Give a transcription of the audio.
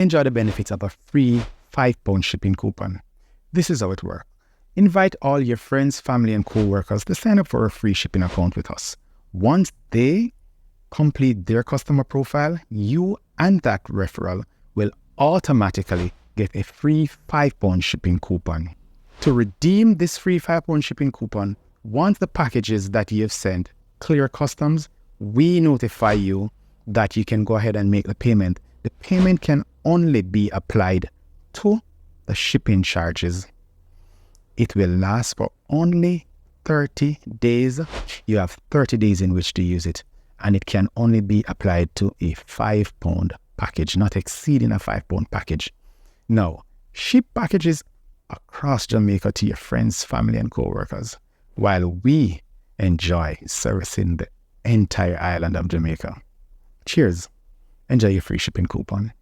Enjoy the benefits of a free £5 shipping coupon. This is how it works. Invite all your friends, family, and co-workers to sign up for a free shipping account with us. Once they complete their customer profile, you and that referral will automatically get a free £5 shipping coupon. To redeem this free £5 shipping coupon, once the packages that you have sent clear customs, we notify you that you can go ahead and make the payment. The payment can only be applied to the shipping charges. It will last for only 30 days. You have 30 days in which to use it, and it can only be applied to a £5 package, not exceeding a £5 package. Now, ship packages across Jamaica to your friends, family, and co-workers, while we enjoy servicing the entire island of Jamaica. Cheers. Enjoy your free shipping coupon.